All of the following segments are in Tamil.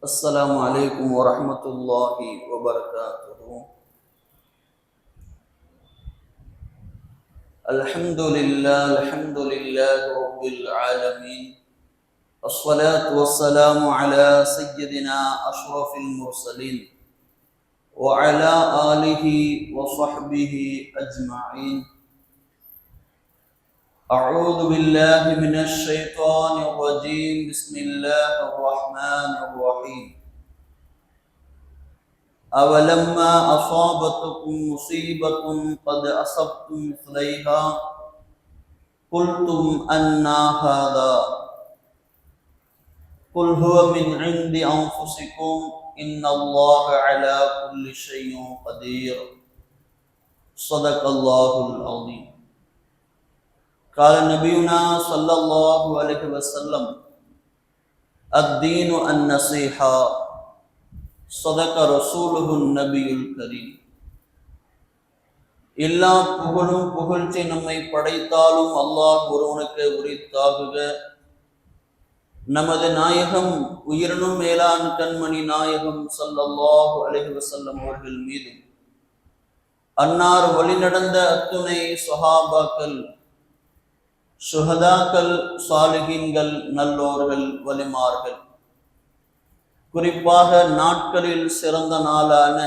السلام عليكم ورحمة الله وبركاته. الحمد لله رب العالمين. الصلاة والسلام على سيدنا أشرف المرسلين وعلى آله وصحبه أجمعين. أعوذ بالله من الشيطان الرجيم. بسم الله الرحمن الرحيم. أولما أصابتكم مصيبة قد أصبتم مثليها قلتم أنى هذا قل هو من عند أنفسكم إن الله على كل شيء قدير. صدق الله العظيم. قال نبينا صلى الله عليه وسلم الدين النصيحة. صدق رسوله النبي الكريم. எல்லா புகழும் புகழ்ச்சி நம்மை படைத்தாலும் அல்லாஹ் ஒருவனுக்கு உரித்தாகுக. நமது நாயகம் உயிரினும் மேலான் கண்மணி நாயகம் ஸல்லல்லாஹு அலைஹி வஸல்லம் அவர்கள் மீதும் அன்னார் வழிநடந்த அத்துணை ஸஹாபாக்கள், சுஹதாக்கள், சாலிஹீன்கள், நல்லோர்கள், வலிமார்கள், குறிப்பாக நாட்களில் சிறந்த நாளான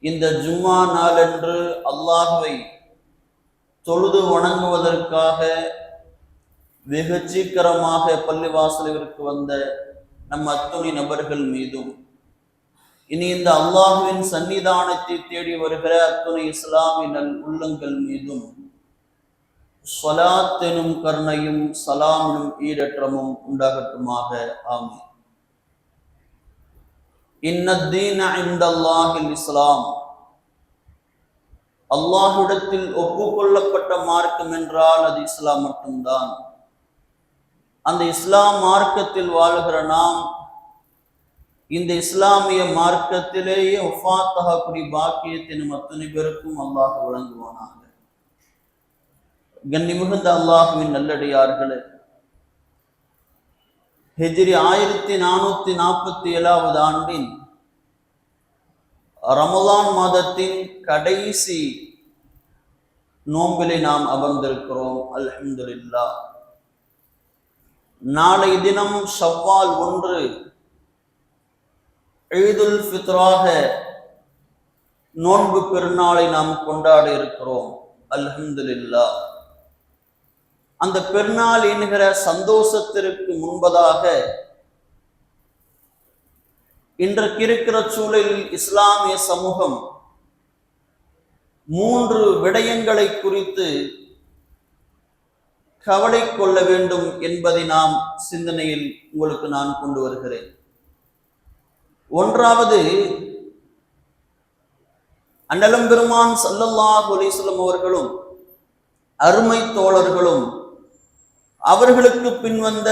இந்த ஜும்மா நாளன்று அல்லாஹ்வை தொழுது வணங்குவதற்காக வெகு சீக்கிரமாக பள்ளிவாசலிற்கு வந்த நம் அத்துணை நபர்கள் மீதும், இனி இந்த அல்லாஹ்வின் சன்னிதானத்தை தேடி வருகிற அத்துணை இஸ்லாமின் உள்ளங்கள் மீதும் ஸலாத் எனும் கருணையும் சலாம் எனும் ஈரற்றமும் உண்டாகட்டுமாக. ஆமீன். இன்னத்தீன இன்தல்லாஹில் இஸ்லாம். அல்லாஹ்விடத்தில் ஒப்புக்கொள்ளப்பட்ட மார்க்கம் என்றால் அது இஸ்லாம் மட்டும்தான். அந்த இஸ்லாம் மார்க்கத்தில் வாழுகிற நாம் இந்த இஸ்லாமிய மார்க்கத்திலேயே ஒஃபாத்தாகக்கூடிய பாக்கியத்தை நம் அத்தனை பேருக்கும் அல்லாஹ் வழங்குவானாக. கண்ணிமிகுந்த அல்லாஹ்வின் நல்லடியார்களே, ஹிஜ்ரி 1447 ஆண்டின் ரமலான் மாதத்தின் கடைசி நோம்பிலே நாம் அமர்ந்திருக்கிறோம். அல்ஹம்துலில்லாஹ். நாளை தினம் ஷவ்வால் 1 ஈதுல் ஃபித்ராக நோன்பு பெருநாளை நாம் கொண்டாட இருக்கிறோம். அல்ஹம்துலில்லாஹ். அந்த பெருநாள் என்கிற சந்தோஷத்திற்கு முன்பதாக இன்றைக்கு இருக்கிற சூழலில் இஸ்லாமிய சமூகம் 3 விடயங்களை குறித்து கவலை கொள்ள வேண்டும் என்பதை நாம் சிந்தனையில் உங்களுக்கு நான் கொண்டு வருகிறேன். ஒன்றாவது, அண்ணலம் பெருமான் ஸல்லல்லாஹு அலைஹி வஸல்லம் அவர்களும் அருமை தோழர்களும் அவர்களுக்கு பின்வந்த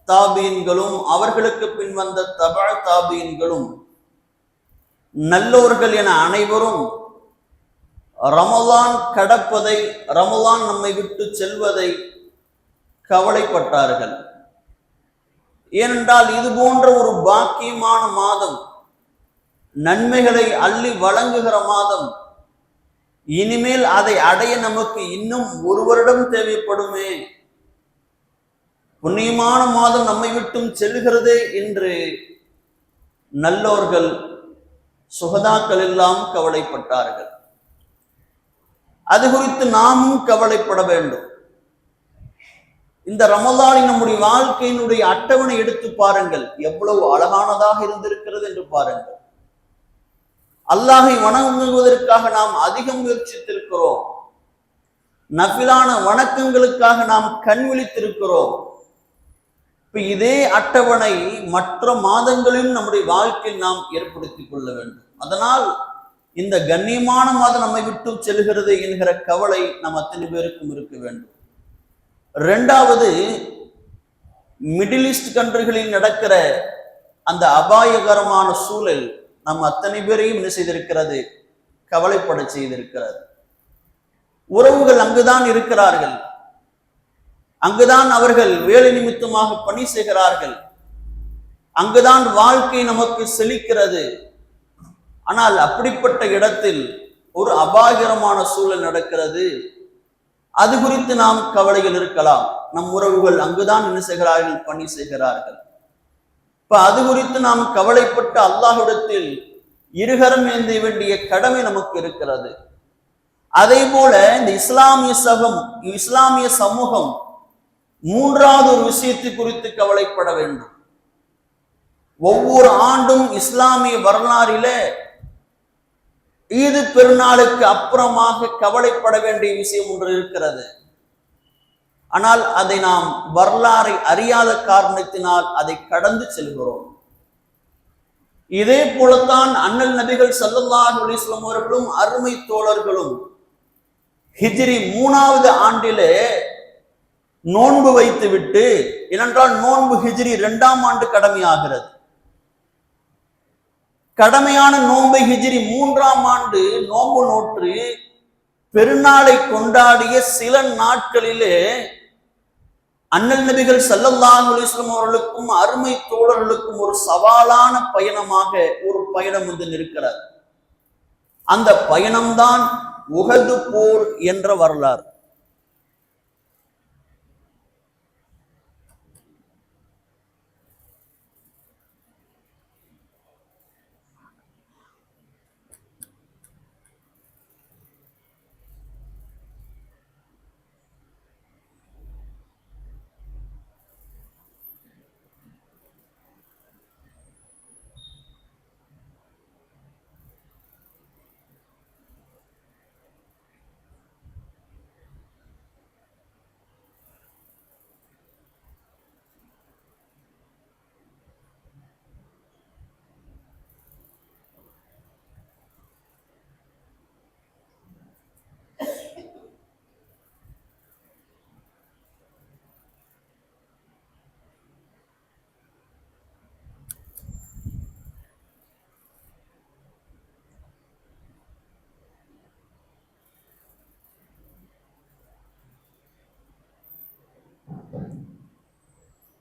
தாபீன்களும் அவர்களுக்கு பின்வந்த தபா தாபீன்களும் நல்லோர்கள் என அனைவரும் ரமலான் கடப்பதை, ரமலான் நம்மை விட்டு செல்வதை கவலைப்பட்டார்கள். ஏனென்றால் இது போன்ற ஒரு பாக்கியமான மாதம், நன்மைகளை அள்ளி வழங்குகிற மாதம், இனிமேல் அதை அடைய நமக்கு இன்னும் 1 வருடம் தேவைப்படுமே, புண்ணியமான மாதம் நம்மை விட்டும் செல்கிறதே என்று நல்லோர்கள், சுகதாக்கள் எல்லாம் கவலைப்பட்டார்கள். அது குறித்து நாமும் கவலைப்பட வேண்டும். இந்த ரமலானின் நம்முடைய வாழ்க்கையினுடைய அட்டவணை எடுத்து பாருங்கள், எவ்வளவு அழகானதாக இருந்திருக்கிறது என்று பாருங்கள். அல்லாஹை வணங்குவதற்காக நாம் அதிகம் முயற்சித்திருக்கிறோம். நஃபிலான வணக்கங்களுக்காக நாம் கண் விழித்திருக்கிறோம். இப்ப இதே அட்டவணை மற்ற மாதங்களிலும் நம்முடைய வாழ்க்கையில் நாம் ஏற்படுத்திக் கொள்ள வேண்டும். அதனால் இந்த கண்ணியமான மாதம் நம்மை விட்டு செல்கிறது என்கிற கவலை நம் அத்தனை பேருக்கும் இருக்க வேண்டும். 2வது, மிடில் ஈஸ்ட் கண்ட்ரிகளில் நடக்கிற அந்த அபாயகரமான சூழல் நம் அத்தனை பேரையும் என்ன செய்திருக்கிறது? கவலைப்பட செய்திருக்கிறது. உறவுகள் அங்குதான் இருக்கிறார்கள், அங்குதான் அவர்கள் வேலை நிமித்தமாக பணி செய்கிறார்கள். அங்குதான் வாழ்க்கை நமக்கு செழிக்கிறது. ஆனால் அப்படிப்பட்ட இடத்தில் ஒரு அபாயகரமான சூழல் நடக்கிறது. அது குறித்து நாம் கவலைகள் இருக்கலாம். நம் உறவுகள் அங்குதான் என்ன செய்கிறார்கள், பணி செய்கிறார்கள். இப்ப அது குறித்து நாம் கவலைப்பட்டு அல்லாஹ்விடத்தில் இருகரம் ஏந்த வேண்டிய கடமை நமக்கு இருக்கிறது. அதே போல இந்த இஸ்லாமிய சமூகம் மூன்றாவது ஒரு விஷயத்தை குறித்து கவலைப்பட வேண்டும். ஒவ்வொரு ஆண்டும் இஸ்லாமிய வரலாறிலே ஈது பெருநாளுக்கு அப்புறமாக கவலைப்பட வேண்டிய விஷயம் ஒன்று இருக்கிறது. ஆனால் அதை நாம் வரலாறை அறியாத காரணத்தினால் அதை கடந்து செல்கிறோம். இதே போலத்தான் அண்ணல் நபிகள் ஸல்லல்லாஹு அலைஹி வஸல்லம் அவர்களும் அருமை தோழர்களும் ஹிஜ்ரி 3வது ஆண்டிலே நோன்பு வைத்து விட்டு, ஏனென்றால் நோன்பு ஹிஜ்ரி 2ஆம் ஆண்டு கடமையாகிறது. கடமையான நோன்பை ஹிஜ்ரி 3ஆம் ஆண்டு நோன்பு நோற்று பெருநாளை கொண்டாடிய சில நாட்களிலே அண்ணல் நபிகள் ஸல்லல்லாஹு அலைஹி வஸல்லம் அவர்களுக்கும் அருமை தோழர்களுக்கும் ஒரு சவாலான பயணமாக ஒரு பயணம் வந்து நிற்கிறது. அந்த பயணம்தான் உஹது போர் என்ற வரலாறு.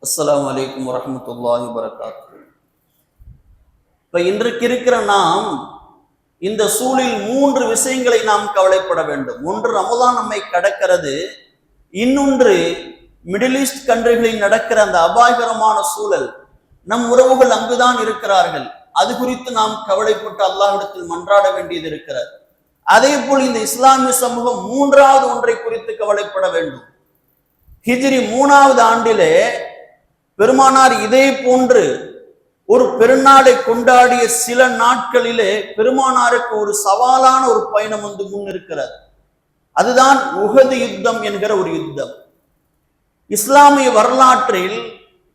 அஸ்ஸலாமு அலைக்கும் வரஹ்மத்துல்லாஹி வபரகாத்துஹு. இப்ப இன்றைக்கு இருக்கிற நாம் இந்த சூழலில் 3 விஷயங்களை நாம் கவலைப்பட வேண்டும். ஒன்று, ரமதான் நம்மை கடக்கிறது. இன்னொன்று, மிடில் ஈஸ்ட் கண்ட்ரிகளில் நடக்கிற அந்த அபாயகரமான சூழல். நம் உறவுகள் அங்குதான் இருக்கிறார்கள். அது குறித்து நாம் கவலைப்பட்டு அல்லாஹ்விடத்தில் மன்றாட வேண்டியது இருக்கிறது. அதே போல் இந்த இஸ்லாமிய சமூகம் 3வது ஒன்றை குறித்து கவலைப்பட வேண்டும். ஹிஜ்ரி 3வது ஆண்டிலே பெருமானார் இதே போன்று ஒரு பெருநாளை கொண்டாடிய சில நாட்களிலே பெருமானாருக்கு ஒரு சவாலான ஒரு பயணம் வந்து முன் இருக்கிறது. அதுதான் உஹது யுத்தம் என்கிற ஒரு யுத்தம். இஸ்லாமிய வரலாற்றில்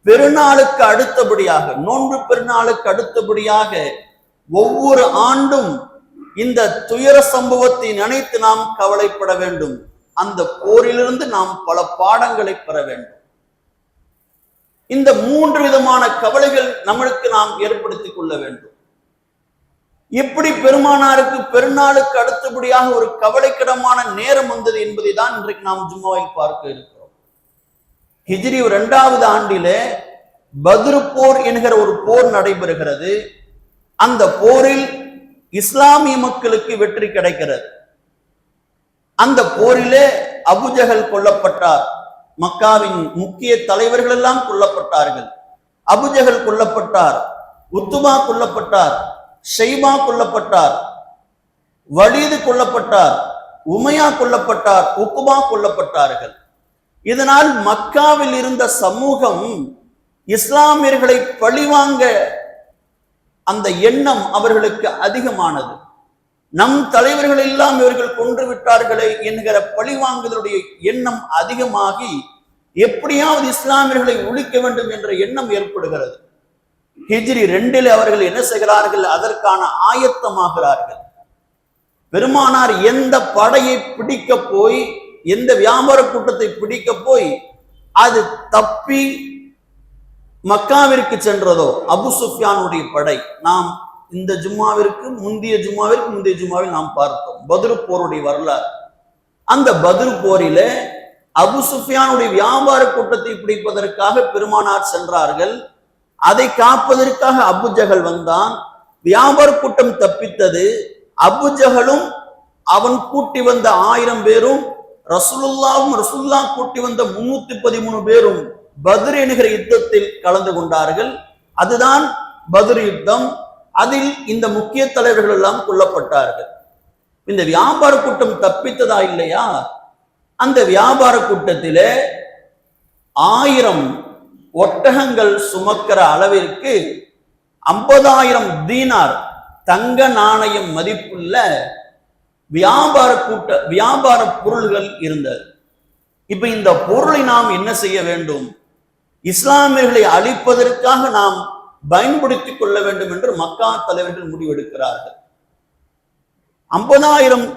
பெருநாளுக்கு அடுத்தபடியாக, நோன்பு பெருநாளுக்கு அடுத்தபடியாக ஒவ்வொரு ஆண்டும் இந்த துயர சம்பவத்தை நினைத்து நாம் கவலைப்பட வேண்டும். அந்த போரிலிருந்து நாம் பல பாடங்களை பெற வேண்டும். இந்த 3 விதமான கவலைகள் நம்மளுக்கு நாம் ஏற்படுத்திக் கொள்ள வேண்டும். எப்படி பெருமானாருக்கு பெருநாளுக்கு அடுத்தபடியாக ஒரு கவலைக்கிடமான நேரம் வந்தது என்பதை தான் இன்றைக்கு நாம் ஜும்மாவில் பார்க்க இருக்கிறோம். ஹிஜ்ரி 2வது ஆண்டிலே பத்ரு போர் என்கிற ஒரு போர் நடைபெறுகிறது. அந்த போரில் இஸ்லாமிய மக்களுக்கு வெற்றி கிடைக்கிறது. அந்த போரிலே அபுஜஹல் கொல்லப்பட்டார். மக்காவின் முக்கிய தலைவர்கள் எல்லாம் கொல்லப்பட்டார்கள். அபுஜஹல் கொல்லப்பட்டார், உத்துமா கொல்லப்பட்டார், ஷைபா கொல்லப்பட்டார், வலீது கொல்லப்பட்டார், உமையா கொல்லப்பட்டார், உக்குபா கொல்லப்பட்டார்கள். இதனால் மக்காவில் இருந்த சமூகம் இஸ்லாமியர்களை பழிவாங்க அந்த எண்ணம் அவர்களுக்கு அதிகமானது. நம் தலைவர்கள் எல்லாம் இவர்கள் கொன்று விட்டார்களே என்கிற பழிவாங்குதலுடைய எண்ணம் அதிகமாகி எப்படியாவது இஸ்லாமியர்களை ஒழிக்க வேண்டும் என்ற எண்ணம் ஏற்படுகிறது. ஹிஜ்ரி 2ல் அவர்கள் என்ன செய்கிறார்கள்? அதற்கான ஆயத்தமாகிறார்கள். பெருமானார் எந்த படையை பிடிக்க போய், எந்த வியாபார கூட்டத்தை பிடிக்க போய் அது தப்பி மக்காவிற்கு சென்றதோ, அபு சுஃபியானுடைய படை, நாம் இந்த முந்தைய ஜும்மாவில் நாம் பார்த்தோம் பத்ரு போருடைய வரலாறு. அந்த பத்ரு போரில அபு சுஃபியானுடைய வியாபார கூட்டத்தை பிடிப்பதற்காக பெருமானார் சென்றார்கள். அதை காப்பதற்காக அபுஜஹல் வந்தான். வியாபார கூட்டம் தப்பித்தது. அபுஜஹலும் அவன் கூட்டி வந்த 1000 பேரும் ரசூலுல்லா கூட்டி வந்த 313 பேரும் பத்ர் என்கிற யுத்தத்தில் கலந்து கொண்டார்கள். அதுதான் பத்ர் யுத்தம். அதில் இந்த முக்கிய தலைவர்கள் எல்லாம் கொல்லப்பட்டார்கள். இந்த வியாபார கூட்டம் தப்பித்ததா இல்லையா? அந்த வியாபார கூட்டத்திலே 1000 ஒட்டகங்கள் சுமக்கிற அளவிற்கு 50,000 தீனார் தங்க நாணயம் மதிப்புள்ள வியாபார பொருள்கள் இருந்தது. இப்ப இந்த பொருளை நாம் என்ன செய்ய வேண்டும்? இஸ்லாமியர்களை அழிப்பதற்காக நாம் பயன்படுத்திக் கொள்ள வேண்டும் என்று மக்கா தலைவர்கள் முடிவெடுக்கிறார்கள். 50,000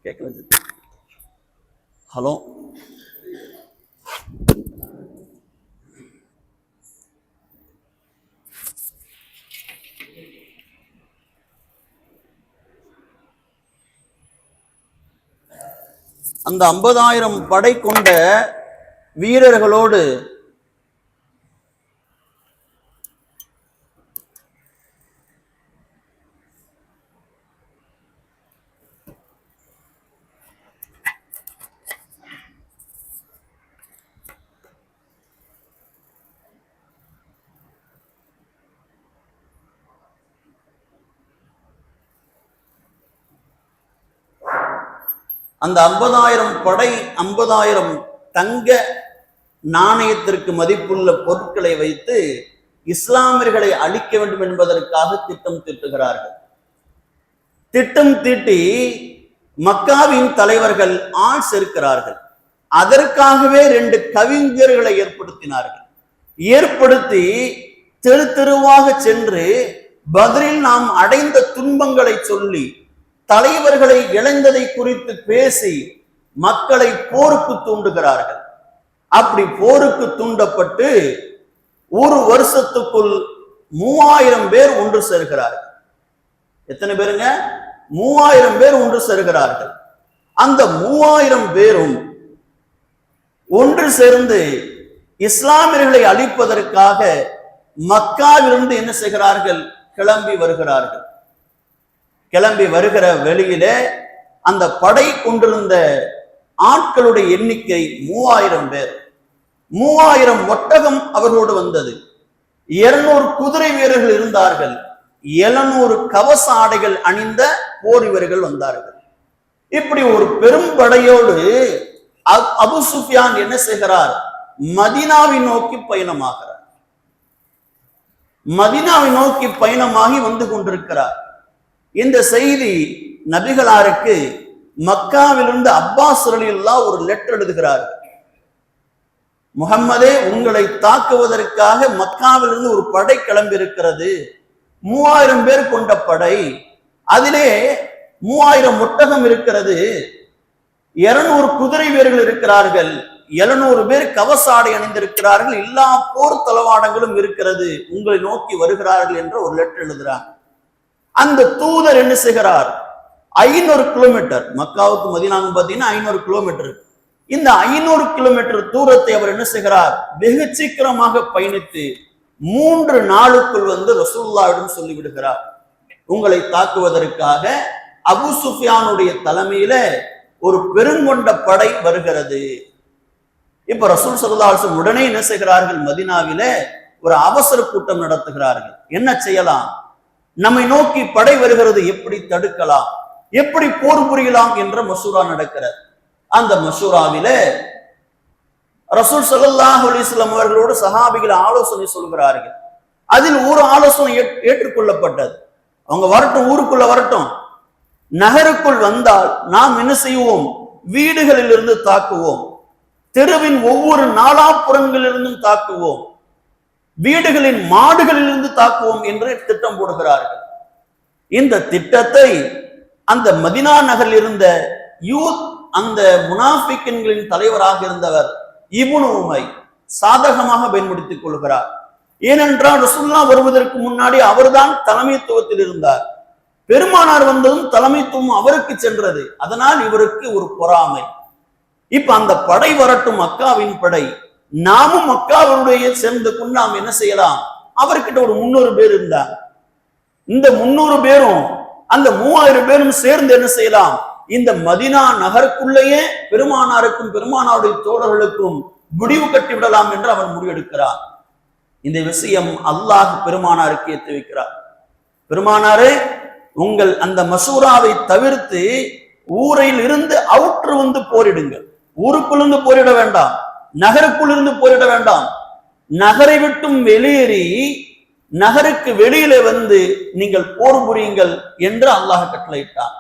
கேட்கல. ஹலோ, அந்த 50,000 படை கொண்ட வீரர்களோடு அந்த 50,000 படை 50,000 தங்க நாணயத்திற்கு மதிப்புள்ள பொருட்களை வைத்து இஸ்லாமியர்களை அழிக்க வேண்டும் என்பதற்காக திட்டம் தீட்டுகிறார்கள். திட்டம் தீட்டி மக்காவின் தலைவர்கள் ஆள் சேர்க்கிறார்கள். அதற்காகவே 2 கவிஞர்களை ஏற்படுத்தி தெரு தெருவாக சென்று பத்ரில் நாம் அடைந்த துன்பங்களை சொல்லி தலைவர்களை இழந்ததை குறித்து பேசி மக்களை போருக்கு தூண்டுகிறார்கள். அப்படி போருக்கு தூண்டப்பட்டு ஒரு வருஷத்துக்குள் 3000 பேர் ஒன்று சேர்கிறார்கள். எத்தனை பேருங்க? 3000 பேர் ஒன்று சேர்கிறார்கள். அந்த 3000 பேரும் ஒன்று சேர்ந்து இஸ்லாமியர்களை அழிப்பதற்காக மக்காவிலிருந்து என்ன செய்கிறார்கள்? கிளம்பி வருகிறார்கள். கிளம்பி வருகிற வெளியிலே அந்த படை கொண்டிருந்த ஆட்களுடைய எண்ணிக்கை 3000 பேர். 3000 ஒட்டகம் அவர்களோடு வந்தது. 200 குதிரை வீரர்கள் இருந்தார்கள். 700 கவச ஆடைகள் அணிந்த போர் வீரர்கள் வந்தார்கள். இப்படி ஒரு பெரும் படையோடு அபு சுஃபியான் என்ன செய்கிறார்? மதீனாவை நோக்கி பயணமாகிறார். மதீனாவை நோக்கி பயணமாகி வந்து கொண்டிருக்கிறார். இந்த செய்தி நபிகளாருக்கு மக்காவிலிருந்து அப்பாஸ் ரலியல்லாஹு ஒரு லெட்டர் எழுதுகிறார். முஹம்மதே, உங்களை தாக்குவதற்காக மக்காவிலிருந்து ஒரு படை கிளம்பி இருக்கிறது. 3000 பேர் கொண்ட படை. அதிலே 3000 ஒட்டகம் இருக்கிறது. 200 குதிரை வீரர்கள் இருக்கிறார்கள். 700 பேர் கவசாடை அணிந்திருக்கிறார்கள். எல்லா போர் தளவாடங்களும் இருக்கிறது. உங்களை நோக்கி வருகிறார்கள் என்ற ஒரு லெட்டர் எழுதுகிறார். அந்த தூதர் என்ன செய்கிறார்? 500 கிலோமீட்டர், மக்காவுக்கு மதீனாவுக்கு பார்த்தீங்கன்னா 500 கிலோமீட்டர். இந்த 500 கிலோமீட்டர் தூரத்தை அவர் என்ன செய்கிறார்? வெகு சீக்கிரமாக பயணித்து 3 நாளுக்குள் வந்து ரசூலுல்லாஹ்விடம் சொல்லிவிடுகிறார், உங்களை தாக்குவதற்காக அபு சுஃபியானுடைய தலைமையில ஒரு பெருங்கொண்ட படை வருகிறது. இப்ப ரசூல் ஸல்லல்லாஹு அலைஹி வஸல்லம் உடனே என்ன செய்கிறார்கள்? மதீனாவில ஒரு அவசர கூட்டம் நடத்துகிறார்கள். என்ன செய்யலாம்? நம்மை நோக்கி படை வருகிறது, எப்படி தடுக்கலாம், எப்படி போர் புரியலாம் என்ற மசூரா நடக்கிறது. அந்த மசூராவில ரசூல் ஸல்லல்லாஹு அலைஹி வஸல்லம் அவர்களோடு சஹாபிகள் ஆலோசனை சொல்கிறார்கள். அதில் ஒரு ஆலோசனை ஏற்றுக்கொள்ளப்பட்டது. அவங்க வரட்டும், ஊருக்குள்ள வரட்டும். நகருக்குள் வந்தால் நாம் என்ன செய்வோம்? வீடுகளில் இருந்து தாக்குவோம், தெருவின் ஒவ்வொரு நாலாப்புறங்களிலிருந்தும் தாக்குவோம். வீடுகளின் மாடுகளிலிருந்து தாக்குவோம் என்று திட்டம் போடுகிறார்கள். இந்த திட்டத்தை அந்த மதினா நகரில் இருந்த அந்த முனாஃபிக்கின்களின் தலைவராக இருந்தவர் இப்னு உமை சாதகமாக பயன்படுத்திக் கொள்கிறார். ஏனென்றால் ரசூலுல்லாஹ் வருவதற்கு முன்னாடி அவர்தான் தலைமைத்துவத்தில் இருந்தார். பெருமானார் வந்ததும் தலைமைத்துவம் அவருக்கு சென்றது. அதனால் இவருக்கு ஒரு பொறாமை. இப்ப அந்த படை வரட்டும், மக்காவின் படை, நாமும் மக்காவுடைய சேர்ந்து கொண்டு நாம் என்ன செய்யலாம்? அவர்கிட்ட ஒரு 300 பேர் இருந்தார். இந்த 300 பேரும் அந்த 3000 பேரும் சேர்ந்து என்ன செய்யலாம்? இந்த மதினா நகருக்குள்ளேயே பெருமானாருக்கும் பெருமானாருடைய தோழர்களுக்கும் முடிவு கட்டி விடலாம் என்று அவர் முடிவெடுக்கிறார். இந்த விஷயம் அல்லாஹ் பெருமானாருக்கு ஏற்றி வைக்கிறார். பெருமானாரே, உங்கள் அந்த மசூராவை தவிர்த்து ஊரில் இருந்து அவுற்று வந்து போரிடுங்கள். ஊருக்குள்ளிருந்து போரிட வேண்டாம், நகருக்குள் இருந்து போரிட வேண்டாம். நகரை விட்டும் வெளியேறி நகருக்கு வெளியிலே வந்து நீங்கள் போர் புரியுங்கள் என்று அல்லாஹ் கட்டளையிட்டார்.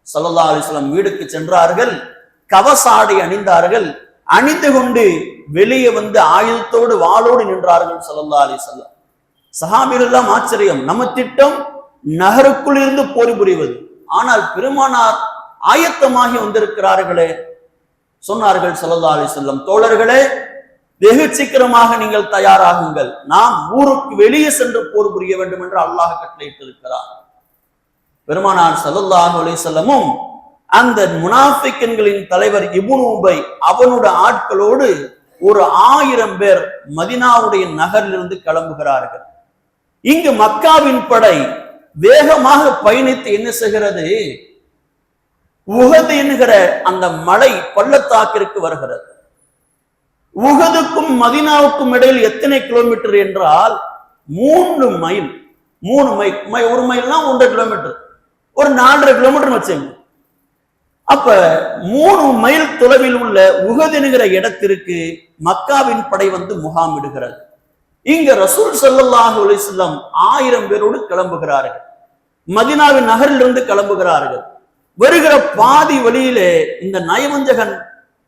ஸல்லல்லாஹு அலைஹி வஸல்லம் வீடுக்கு சென்றார்கள், கவசாடை அணிந்தார்கள், அணிந்து கொண்டு வெளியே வந்து ஆயுதத்தோடு வாளோடு நின்றார்கள் ஸல்லல்லாஹு அலைஹி வஸல்லம். சஹாபிகள் எல்லாம் ஆச்சரியம், நம்ம திட்டம் நகருக்குள் இருந்து போர் புரிவது, ஆனால் பெருமானார் ஆயத்தமாகி வந்திருக்கிறார்களே. சொன்னார்கள் ஸல்லல்லாஹு அலைஹி வஸல்லம், தோழர்களே, வெகு சீக்கிரமாக நீங்கள் தயாராகுங்கள், நாம் ஊருக்கு வெளியே சென்று போர் புரிய வேண்டும் என்று அல்லாஹ் கட்டளையிட்டிருக்கிறார். பெருமானார் ஸல்லல்லாஹு அலைஹி வஸல்லமும் அந்த முனாஃபிக்கின்களின் தலைவர் இப்னு உபை அவனுடைய ஆட்களோடு ஒரு 1000 பேர் மதினாவுடைய நகரிலிருந்து கிளம்புகிறார்கள். இங்கு மக்காவின் படை வேகமாக பயணித்து என்ன செய்கிறது? உஹது என்கிற அந்த மலை பள்ளத்தாக்கிற்கு வருகிறது. உஹதுக்கும் மதினாவுக்கும் இடையில் எத்தனை கிலோமீட்டர் என்றால் 3 மைல். 3 மைல், ஒரு மைல்னா 1.5 கிலோமீட்டர், ஒரு 4.5 கிலோமீட்டர் வச்சுங்க. அப்ப 3 மைல் தொலைவில் உள்ள உஹது என்கிற இடத்திற்கு மக்காவின் படை வந்து முகாமிடுகிறது. இங்க ரசூல் ஸல்லல்லாஹு அலைஹி வஸல்லம் 1000 பேரோடு கிளம்புகிறார்கள். மதினாவின் நகரிலிருந்து கிளம்புகிறார்கள். வருகிற பாதி வழியிலே இந்த நயவஞ்சகன்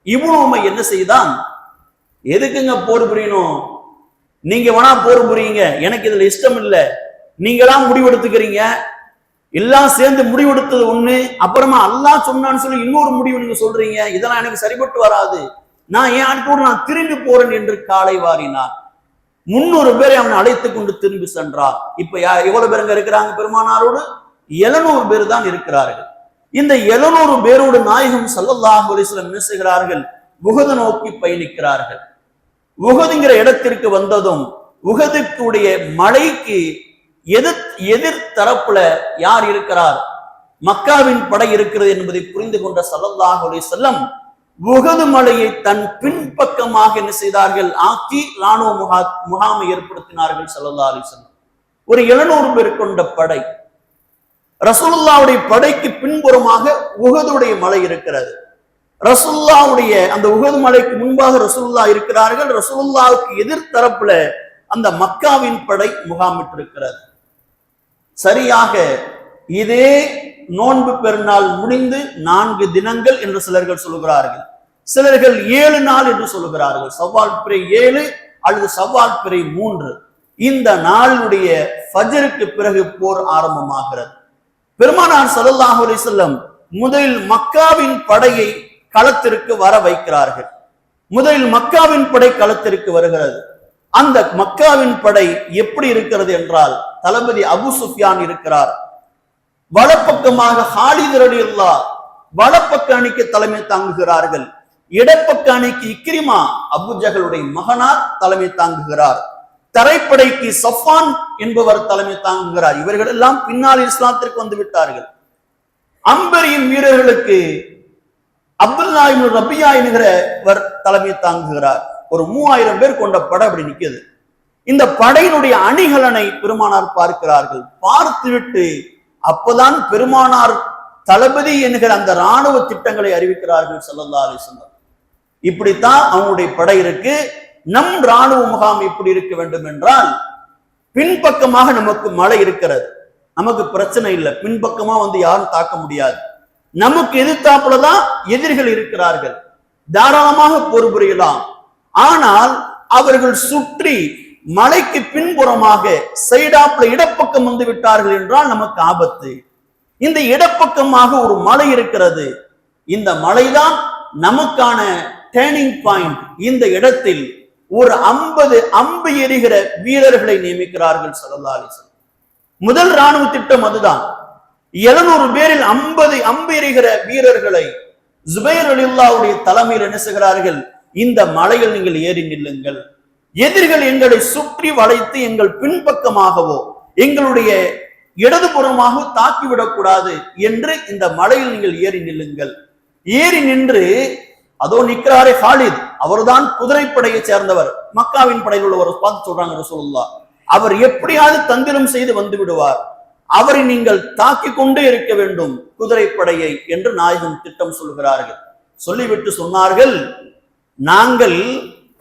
இப்னு உமை என்ன செய்தான்? எதுக்குங்க போர் புரியணும்? நீங்க வேணா போர் புரியுங்க, எனக்கு இதுல இஷ்டம் இல்லை, நீங்களாம் முடிவெடுத்துக்கிறீங்க, எல்லாம் சேர்ந்து முடிவெடுத்தது ஒண்ணு, அப்புறமா அல்லாஹ் சொன்னான்னு சொல்லி இன்னொரு முடிவு நீங்க சொல்றீங்க, இதெல்லாம் எனக்கு சரிபட்டு வராது, நான் என் ஆட்களோடு நான் திரும்பி போறேன் என்று காலை வாரினார். 300 பேரை அவனை அழைத்து கொண்டு திரும்பி சென்றார். இப்ப எவ்வளவு பேருங்க இருக்கிறாங்க? பெருமானாரோடு 700 பேர் தான் இருக்கிறார்கள். இந்த 700 பேரோடு நாயகம் ஸல்லல்லாஹு அலைஹி வஸல்லம் என்ன செய்கிறார்கள்? உஹது நோக்கி பயணிக்கிறார்கள். உஹதுங்கிற இடத்திற்கு வந்ததும் உஹதுக்குடைய மலைக்கு எதிர் தரப்புல யார் இருக்கிறார்? மக்காவின் படை இருக்கிறது என்பதை புரிந்து கொண்ட ஸல்லல்லாஹு அலைஹி வஸல்லம் உஹது மலையை தன் பின்பக்கமாக என்ன செய்தார்கள்? ஆக்கி ராணுவ முகாமை ஏற்படுத்தினார்கள் ஸல்லல்லாஹு அலைஹி வஸல்லம். ஒரு 700 பேர் கொண்ட படை. ரசூலுல்லாஹ்வுடைய படைக்கு பின்புறமாக உஹதுடைய மலை இருக்கிறது. ரசூலுல்லாஹ்வுடைய அந்த உஹது மலைக்கு முன்பாக ரசூலுல்லாஹ் இருக்கிறார்கள். ரசூலுல்லாஹ்வுக்கு எதிர்த்தரப்புல அந்த மக்காவின் படை முகாமிட்டிருக்கிறது. சரியாக இதே நோன்பு பெருநாள் முடிந்து 4 தினங்கள் என்று சிலர்கள் சொல்லுகிறார்கள், சிலர்கள் 7 நாள் என்று சொல்லுகிறார்கள். சவ்வால் பிறை 7 அல்லது சவ்வால் பிறை 3. இந்த நாளுடைய ஃபஜ்ருக்கு பிறகு போர் ஆரம்பமாகிறது. பெருமானார் ஸல்லல்லாஹு அலைஹி வஸல்லம் முதலில் மக்காவின் படையை களத்திற்கு வர வைக்கிறார்கள். முதலில் மக்காவின் படை களத்திற்கு வருகிறது. அந்த மக்காவின் படை எப்படி இருக்கிறது என்றால், தளபதி அபு சுஃபியான் இருக்கிறார், வலப்பக்கமாக ஹாலித் ரலியல்லாஹு வலப்பக்க அணிக்கு தலைமை தாங்குகிறார்கள். இடப்பக்க அணிக்கு இக்ரிமா அபு ஜஹலுடைய மகனார் தலைமை தாங்குகிறார். தரைப்படைக்கு சஃபான் என்பவர் தலைமை தாங்குகிறார். இவர்கள் எல்லாம் பின்னால் இஸ்லாத்திற்கு வந்து விட்டார்கள். அம்பரியின் வீரர்களுக்கு அப்துல்லா இப்னு ரபியா என்கிறவர் தலைமை தாங்குகிறார். ஒரு 3000 பேர் கொண்ட படை அப்படி நிற்கிறது. இந்த படையினுடைய அணிகலனை பெருமானார் பார்க்கிறார்கள். பார்த்துவிட்டு அப்பதான் பெருமானார் தளபதி என்கிற அந்த இராணுவ திட்டங்களை அறிவிக்கிறார்கள் ஸல்லல்லாஹு அலைஹி வஸல்லம். இப்படித்தான் அவங்களுடைய படை இருக்கு. நம் இராணுவ முகாம் இப்படி இருக்க வேண்டும் என்றால், பின்பக்கமாக நமக்கு மலை இருக்கிறது, நமக்கு பிரச்சனை இல்லை, பின்பக்கமா வந்து யாரும் தாக்க முடியாது. நமக்கு எதிர்த்தாப்புலதான் எதிரிகள் இருக்கிறார்கள், தாராளமாக போர் புரியலாம். ஆனால் அவர்கள் சுற்றி மலைக்கு பின்புறமாக சைடாப்ல இடப்பக்கம் வந்து விட்டார்கள் என்றால் நமக்கு ஆபத்து. இந்த இடப்பக்கமாக ஒரு மலை இருக்கிறது. இந்த மலைதான் நமக்கான டேர்னிங் பாயிண்ட். இந்த இடத்தில் ஒரு 50 அம்பு எறிகிற வீரர்களை நியமிக்கிறார்கள் ஸல்லல்லாஹு அலைஹி வஸல்லம். முதல் ராணுவ திட்டம் அதுதான். 700 பேரில் 50 அம்பு எறிகிற வீரர்களை ஜுபைர் ரலியல்லாஹுடைய தலைமையில் என்ன செய்கிறார்கள்? இந்த மலையில் நீங்கள் ஏறி நில்லுங்கள். எதிரிகள் எங்களை சுற்றி வளைத்து எங்கள் பின்பக்கமாகவோ எங்களுடைய இடதுபுறமாக தாக்கிவிடக் கூடாது என்று இந்த மலையில் நீங்கள் ஏறி நில்லுங்கள். ஏறி நின்று அதோ நிற்கிறாரே ஹாலித், அவர்தான் குதிரைப்படையை சேர்ந்தவர், மக்காவின் படையில் உள்ளவர். பார்த்து சொல்றாங்க ரசூலுல்லாஹ், அவர் எப்படியாவது தந்திரம் செய்து வந்து விடுவார், அவரை நீங்கள் தாக்கி கொண்டே இருக்க வேண்டும் குதிரைப்படையை என்று நாயகம் திட்டம் சொல்கிறார்கள். சொல்லிவிட்டு சொன்னார்கள், நாங்கள்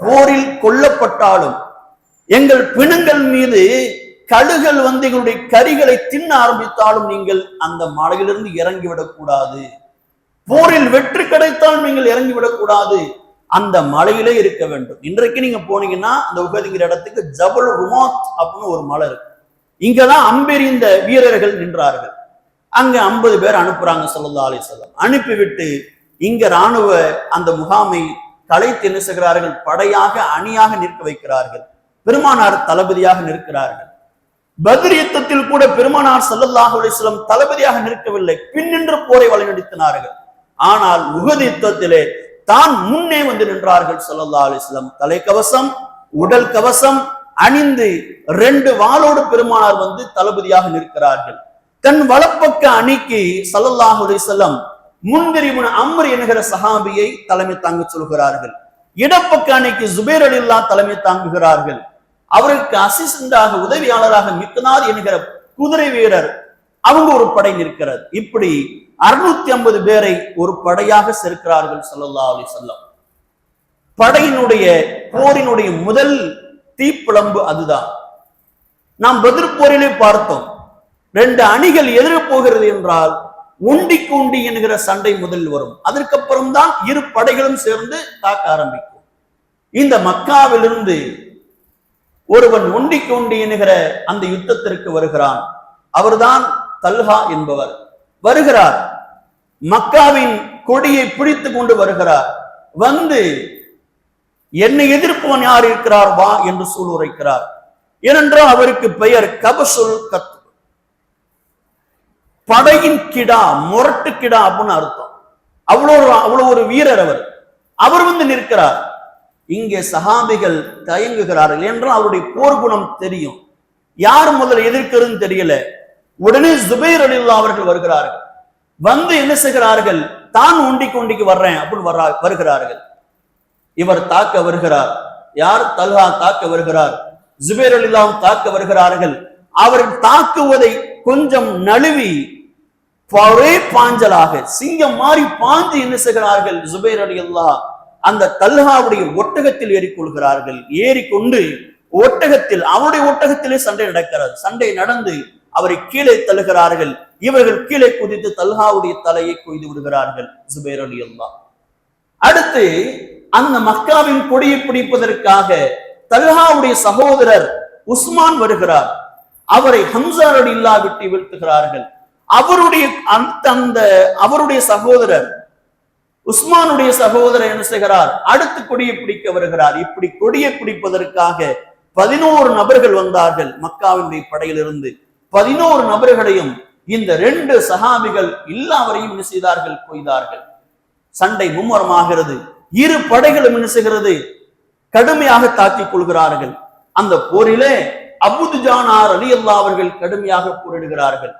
போரில் கொல்லப்பட்டாலும் எங்கள் பிணங்கள் மீது கழுகள் வந்து எங்களுடைய கரிகளை தின்ன ஆரம்பித்தாலும் நீங்கள் அந்த மலையிலிருந்து இறங்கிவிடக் கூடாது. போரில் வெற்றி கிடைத்தால் நீங்கள் இறங்கிவிடக் கூடாது, அந்த மலையிலே இருக்க வேண்டும். இன்றைக்கு நீங்க போனீங்கன்னா அந்த உகதிங்கிற இடத்துக்கு ஜபல் ருமாத் அப்படின்னு ஒரு மலை இருக்கு. இங்கதான் அம்பெறிந்த வீரர்கள் நின்றார்கள். அங்க 50 பேர் அனுப்புறாங்க ஸல்லல்லாஹு அலைஹி வஸல்லம். அனுப்பிவிட்டு இங்க ராணுவ அந்த முகாமை கலைத்து என்ன செய்கிறார்கள்? படையாக அணியாக நிற்க வைக்கிறார்கள். பெருமானார் தளபதியாக நிற்கிறார்கள். பத்ர் யுத்தத்தில் கூட பெருமானார் ஸல்லல்லாஹு அலைஹி வஸல்லம் தளபதியாக நிற்கவில்லை, பின்னின்று போரை வழிநடத்தினார்கள். ஆனால் உஹது யுத்தத்திலே தான் முன்னே வந்து நின்றார்கள் ஸல்லல்லாஹு அலைஹி வஸல்லம். தலைக்கவசம் உடல் கவசம் அணிந்து 2 வாளோடு பெருமானார் வந்து தளபதியாக நிற்கிறார்கள். தன் வலப்பக்க அணிக்கு ஸல்லல்லாஹு அலைஹி வஸல்லம் முன்திர் இப்னு அம்ர் என்கிற சஹாபியை தலைமை தாங்க சொல்கிறார்கள். இடப்பக்க அணிக்கு ஜுபைர் ரலியல்லாஹு தலைமை தாங்குகிறார்கள். அவருக்கு அசிஸ்டண்டாக உதவியாளராக மிக்னாத் என்கிற குதிரை வீரர் அவங்க ஒரு படை நிற்கிறது. இப்படி 650 பேரை ஒரு படையாக சேர்க்கிறார்கள் ஸல்லல்லாஹு அலைஹி வஸல்லம். படையினுடைய போரினுடைய முதல் தீப்பிழம்பு அதுதான். நாம் பத்ர் போரிலே பார்த்தோம், 2 அணிகள் எதிர போகிறது என்றால் ஒண்டிக்கு ஒண்டி என்கிற சண்டை முதலில் வரும். அதற்கப்புறம் தான் இரு படைகளும் சேர்ந்து தாக்க ஆரம்பிக்கும். இந்த மக்காவிலிருந்து ஒருவன் ஒண்டிக்கு ஒண்டி என்கிற அந்த யுத்தத்திற்கு வருகிறான். அவர்தான் தல்ஹா என்பவர். வருகிறார், மக்காவின் கொடியை பிடித்து கொண்டு வருகிறார். வந்து என்னை எதிர்ப்பவன் யார் இருக்கிறார் வா என்று சூளுரைக்கிறார். ஏனென்றால் அவருக்கு பெயர் கபசுல் கத், படையின் கிடா, முரட்டு கிடா அப்படின்னு அர்த்தம். அவ்வளவு ஒரு வீரர் அவர். அவர் வந்து நிற்கிறார். இங்கே சஹாபிகள் தயங்குகிறார்கள் என்றால் அவருடைய போர் குணம் தெரியும். யார் முதல்ல எதிர்க்கிறதுன்னு தெரியல. உடனே ஜுபைர் ரலியல்லாஹு அவர்கள் வருகிறார்கள். வந்து என்ன செய்கிறார்கள்? தான் ஒண்டிக்கு வர்றேன் அப்படின்னு வருகிறார்கள். இவர் தாக்க வருகிறார். யார்? தல்ஹா தாக்க வருகிறார். ஜுபைர் ரலியல்லாஹு தாக்க வருகிறார்கள். அவர்கள் தாக்குவதை கொஞ்சம் நழுவி ஒரே பாஞ்சலாக சிங்கம் மாறி பாஞ்சு என்ன செய்கிறார்கள்? ஜுபைர் ரலியல்லாஹு அந்த தல்ஹாவுடைய ஒட்டகத்தில் ஏறிக்கொள்கிறார்கள். ஏறிக்கொண்டு ஒட்டகத்தில், அவருடைய ஒட்டகத்திலே சண்டை நடக்கிறது. சண்டை நடந்து அவரை கீழே தள்ளுகிறார்கள். இவர்கள் கீழே குதித்து தல்ஹாவுடைய தலையை கொய்து விடுகிறார்கள் ஜுபைர் ரலியல்லாஹு. அடுத்து அந்த மக்காவின் கொடியை பிடிப்பதற்காக தல்ஹாவுடைய சகோதரர் உஸ்மான் வருகிறார். அவரை ஹம்ஸா ரலியல்லாஹு விட்டு வீழ்த்துகிறார்கள். அவருடைய சகோதரர் உஸ்மானுடைய சகோதரர் என்ன செய்கிறார்? அடுத்து கொடியை பிடிக்க வருகிறார். இப்படி கொடியை பிடிப்பதற்காக 11 நபர்கள் வந்தார்கள் மக்காவினுடைய படையிலிருந்து. 11 நபர்களையும் இந்த 2 சஹாபிகள் எல்லாவரையும் என்ன செய்தார்கள்? கொய்தார்கள். சண்டை மும்முரமாகிறது. இரு படைகளும் என்ன செய்கிறது? கடுமையாக தாக்கிக் கொள்கிறார்கள். அந்த போரிலே அபூ துஜானா ரலியல்லாஹு அவர்கள் கடுமையாக போரிடுகிறார்கள்.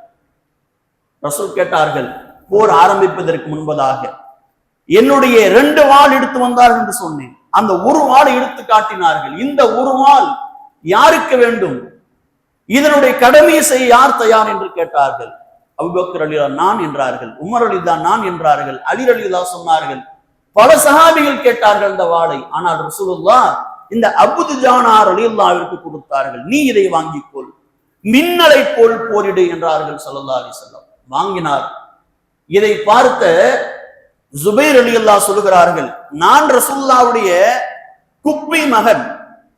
ரசூல் கேட்டார்கள், போர் ஆரம்பிப்பதற்கு முன்பதாக என்னுடைய 2 வாள் எடுத்து வந்தார்கள் என்று சொன்னேன். அந்த ஒரு வாளை எடுத்து காட்டினார்கள். இந்த ஒரு வாள் யாருக்கு வேண்டும்? இதனுடைய கடமையை செய்ய யார் தயார் என்று கேட்டார்கள். அபூபக்கர் ரலியல்லாஹு நான் என்றார்கள். உமர் ரலியல்லாஹு நான் என்றார்கள். அலி ரலியல்லாஹு சொன்னார்கள். பல சஹாபிகள் கேட்டார்கள் இந்த வாளை. ஆனால் ரசூலுல்லாஹ் இந்த அபூ துஜானா ரலியல்லாஹுவிற்கு கொடுத்தார்கள். நீ இதை வாங்கிக்கொள், மின்னலை போல் போரிடு என்றார்கள் ஸல்லல்லாஹு அலைஹி வஸல்லம். வாங்கினார். இதை பார்த்த ஜுபைர் ரலியல்லாஹு சொல்லுகிறார்கள், நான் ரசூலுல்லாஹ்வுடைய குப்பை மகன்,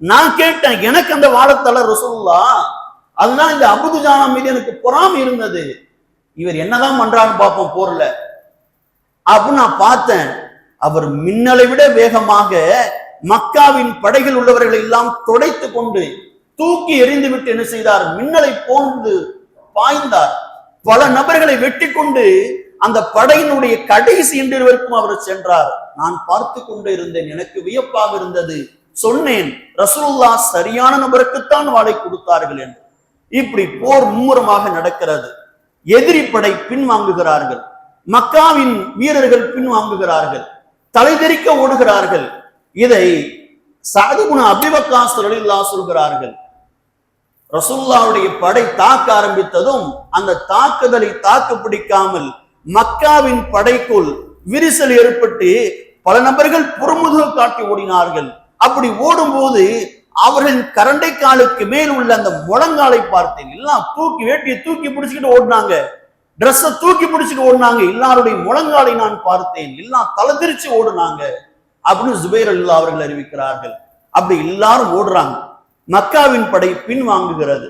நான் கேட்டேன், எனக்கு அந்த வாழத்தல ரசூலுல்லாஹ், அதுதான் இந்த அபூதுஜானா மீது எனக்கு பொறாமை இருந்தது. இவர் என்னதான் பண்றான்னு பார்ப்போம் போர்ல அப்படின்னு நான் பார்த்தேன். அவர் மின்னலை விட வேகமாக மக்காவின் படைகள் உள்ளவர்களை எல்லாம் துடைத்து கொண்டு தூக்கி எறிந்து விட்டு என்ன செய்தார்? மின்னலை போன்று பாய்ந்தார். பல நபர்களை வெட்டி கொண்டு அந்த படையினுடைய கடைசி இன்றிருவருக்கும் அவர் சென்றார். நான் பார்த்து கொண்டு இருந்தேன், எனக்கு வியப்பாக இருந்தது. சொன்னேன், ரசூலுல்லாஹ் சரியான நபருக்குத்தான் வாளை கொடுத்தார்கள் என்று. இப்படி போர் மும்முரமாக நடக்கிறது. எதிரி படை பின்வாங்குகிறார்கள், மக்காவின் வீரர்கள் பின்வாங்குகிறார்கள், தலைதெறிக்க ஓடுகிறார்கள். இதை சஅத் இப்னு அபீ வக்காஸ் ரலியல்லாஹு சொல்கிறார்கள். ரசூலுல்லாஹ்வுடைய படை தாக்க ஆரம்பித்ததும் அந்த தாக்குதலை தாக்கு பிடிக்காமல் மக்காவின் படைக்குள் விரிசல் ஏற்பட்டு பல நபர்கள் புறமுதுகு காட்டி ஓடினார்கள். அப்படி ஓடும்போது அவர்களின் கரண்டை காலுக்கு மேல் உள்ள அந்த முழங்காலை பார்த்தேன். எல்லாம் தூக்கி வேட்டியை தூக்கி பிடிச்சுக்கிட்டு ஓடினாங்க, ட்ரெஸ்ஸை தூக்கி பிடிச்சிட்டு ஓடினாங்க. எல்லாருடைய முழங்காலை நான் பார்த்தேன், எல்லாம் தலைதிரிச்சு ஓடுனாங்க அப்படின்னு ஜுபைர் ரலியல்லாஹு அவர்கள் அறிவிக்கிறார்கள். அப்படி எல்லாரும் ஓடுறாங்க. மக்காவின் படை பின்வாங்குகிறது,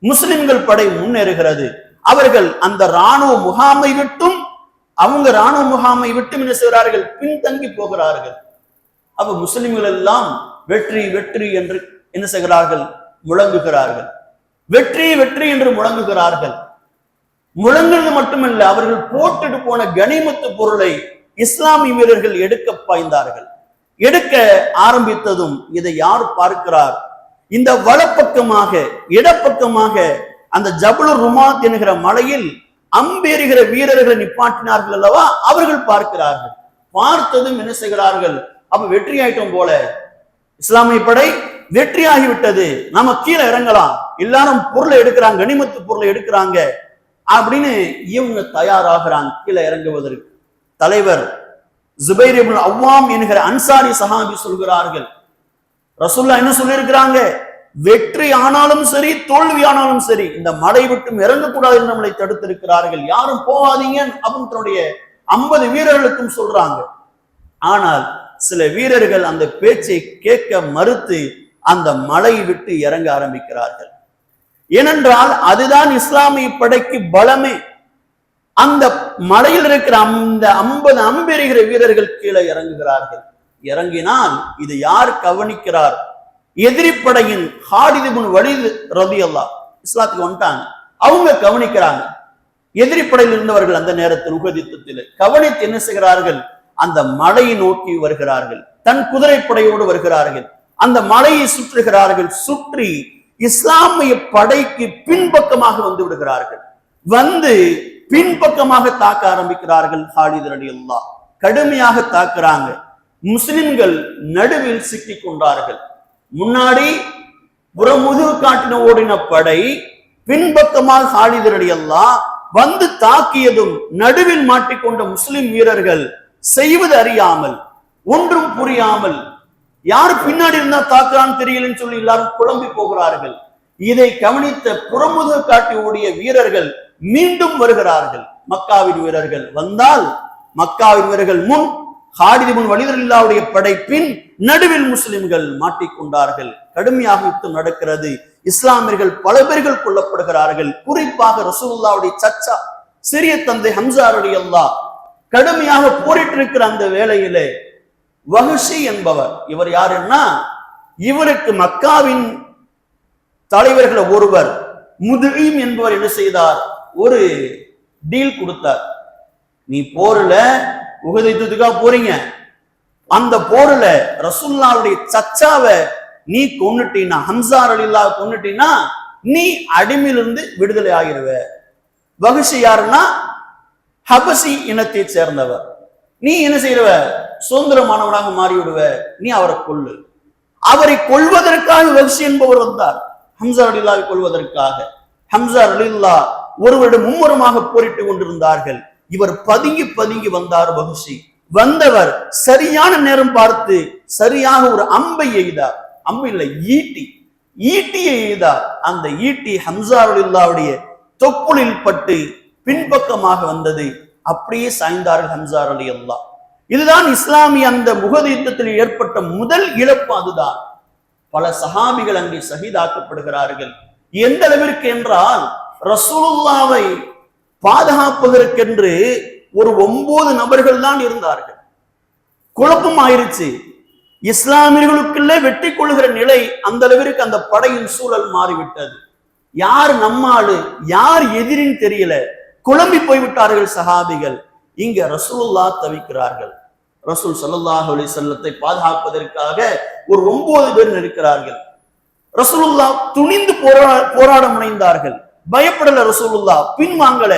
முஸ்லிம்கள் படை முன்னேறுகிறது. அவர்கள் அந்த ராணுவ முகாமை விட்டும் என்ன செய்கிறார்கள்? பின்தங்கி போகிறார்கள். அப்ப முஸ்லிம்கள் எல்லாம் வெற்றி வெற்றி என்று என்ன செய்கிறார்கள்? முழங்குகிறார்கள். வெற்றி வெற்றி என்று முழங்குகிறார்கள். முழங்குறது மட்டுமல்ல, அவர்கள் போட்டுட்டு போன கனிமத்து பொருளை இஸ்லாமிய வீரர்கள் எடுக்க பாய்ந்தார்கள். எடுக்க ஆரம்பித்ததும் இதை யார் பார்க்கிறார்? இந்த வலப்பக்கமாக இடப்பக்கமாக அந்த ஜபலுர் ருமாத் என்கிற மலையில் அம்பேறுகிற வீரர்களை நிப்பாட்டினார்கள் அல்லவா, அவர்கள் பார்க்கிறார்கள். பார்த்ததும் என்ன செய்கிறார்கள்? அப்ப வெற்றி ஆயிட்டோம் போல, இஸ்லாமிய படை வெற்றி ஆகிவிட்டது, நம்ம கீழே இறங்கலாம், எல்லாரும் பொருளை எடுக்கிறாங்க, கனிமத்து பொருளை எடுக்கிறாங்க அப்படின்னு இவங்க தயாராகிறாங்க கீழே இறங்குவதற்கு. தலைவர் ஜுபைர் இப்னு அவ்வாம் என்கிற அன்சாரி சஹாபி சொல்கிறார்கள், ரசூலுல்லாஹ் என்ன சொல்லியிருக்கிறாங்க? வெற்றி ஆனாலும் சரி தோல்வி ஆனாலும் சரி இந்த மலை விட்டும் இறங்கக்கூடாது என்று நம்மளை தடுத்திருக்கிறார்கள், யாரும் போகாதீங்க அப்படின்னு தன்னுடைய 50 வீரர்களுக்கும் சொல்றாங்க. ஆனால் சில வீரர்கள் அந்த பேச்சை கேட்க மறுத்து அந்த மலை விட்டு இறங்க ஆரம்பிக்கிறார்கள். ஏனென்றால் அதுதான் இஸ்லாமிய படைக்கு பலமே. அந்த மலையில் இருக்கிற அந்த 50 அம்பெறுகிற வீரர்கள் கீழே இறங்குகிறார்கள். இறங்கினால் இது யார் கவனிக்கிறார்? எதிரிப்படையின் ஹாலித் இப்னு வலீத் ரலியல்லாஹு இஸ்லாத்துக்கு வந்துட்டாங்க, அவங்க கவனிக்கிறாங்க. எதிரிப்படையில் இருந்தவர்கள் அந்த நேரத்தில் உஹது யுத்தத்தில் கவனித்து என்ன செய்கிறார்கள்? அந்த மலையை நோக்கி வருகிறார்கள், தன் குதிரைப்படையோடு வருகிறார்கள், அந்த மலையை சுற்றுகிறார்கள். சுற்றி இஸ்லாமிய படைக்கு பின்பக்கமாக வந்து விடுகிறார்கள். வந்து பின்பக்கமாக தாக்க ஆரம்பிக்கிறார்கள். ஹாலித் ரலியல்லாஹு கடுமையாக தாக்குறாங்க. முஸ்லிம்கள் நடுவில் சிக்கிக் கொண்டார்கள். முன்னாடி புறமுதுகு காட்டின ஓடின படை பின்பக்கமாக ஹாலித் ரலியல்லாஹு வந்து தாக்கியதும் நடுவில் மாட்டிக்கொண்ட முஸ்லிம் வீரர்கள் செய்வது அறியாமல், ஒன்றும் புரியாமல், யார் பின்னாடி இருந்தா தாக்குறான்னு தெரியலன்னு சொல்லி எல்லாரும் குழம்பி போகிறார்கள். இதை கவனித்த புறமுதுகு காட்டி ஓடிய வீரர்கள் மீண்டும் வருகிறார்கள். மக்காவின் வீரர்கள் வந்தால் மக்காவின் வீரர்கள் முன், ஹாலித் இப்னு வலீத் ரலியல்லாஹுடைய படை பின், நடுவில் முஸ்லிம்கள் மாட்டிக்கொண்டார்கள். கடுமையாக யுத்தம் நடக்கிறது. இஸ்லாமியர்கள் பல பேர்கள் கொல்லப்படுகிறார்கள். குறிப்பாக ரசூலுல்லாஹ்வுடைய சச்சா சிறிய தந்தை ஹம்ஸா ரலியல்லாஹு கடுமையாக போரிட்டு இருக்கிற அந்த வேளையிலே வஹ்ஷி என்பவர், இவர் யாருன்னா இவருக்கு மக்காவின் தலைவர்கள் ஒருவர் முதுஈம் என்பவர் என்ன செய்தார்? ஒரு டீல் கொடுத்தார். நீ போர்ல உஹது யுத்தத்துக்காக போறீங்க, அந்த போர்ல ரசூலுல்லாஹ்வுடைய சச்சாவை நீ கொன்னுட்டீனா, ஹம்ஸா ரலியல்லாஹு கொன்னுட்டீனா நீ அடிமையிலிருந்து விடுதலை ஆகிடுவ. வஹ்ஷி யாருன்னா ஹபசி இனத்தை சேர்ந்தவர். நீ என்ன செய்யற? சுதந்திரமானவனாக மாறிவிடுவ, நீ அவரை கொல்லு. அவரை கொல்வதற்காக வஹ்ஷி என்பவர் வந்தார், ஹம்ஸா ரலியல்லாஹு கொல்வதற்காக. ஹம்ஸா ரலியல்லாஹு ஒருவரிடம் மும்முரமாக போரிட்டு கொண்டிருந்தார்கள். இவர் பதுங்கி பதுங்கி வந்தார். வஹ்ஷி வந்தவர் சரியான நேரம் பார்த்து சரியாக ஒரு அம்பை எய்தார். அம்பு இல்லை, ஈட்டியை எய்தார். அந்த ஈட்டி ஹம்ஸா ரலியல்லாஹுடைய தொப்புளில் பட்டு பின்பக்கமாக வந்தது. அப்படியே சாய்ந்தார்கள் ஹம்ஸா ரலியல்லாஹு. இதுதான் இஸ்லாமிய அந்த உஹது யுத்தத்தில் ஏற்பட்ட முதல் இழப்பு. அதுதான் பல சஹாபிகள் அங்கே ஷஹீதாக்கப்படுகிறார்கள். எந்த அளவிற்கு என்றால் ரசூலுல்லாவை பாதுகாப்பதற்கென்று ஒரு 9 நபர்கள் தான் இருந்தார்கள். குழப்பம் ஆயிருச்சு. இஸ்லாமியர்களுக்குள்ளே வெட்டி கொள்கிற நிலை அந்த அளவிற்கு அந்த படையின் சூழல் மாறிவிட்டது. யார் நம்மாளு யார் எதிரின்னு தெரியல, குழம்பி போய்விட்டார்கள் சஹாபிகள். இங்க ரசூலுல்லாஹ் தவிக்கிறார்கள். ரசூல் ஸல்லல்லாஹு அலைஹி வஸல்லத்தை பாதுகாப்பதற்காக ஒரு 9 பேர் இருக்கிறார்கள். ரசூலுல்லாஹ் துணிந்து போராட முனைந்தார்கள். பயப்படல ரசூலுல்லாஹ், பின்வாங்கல,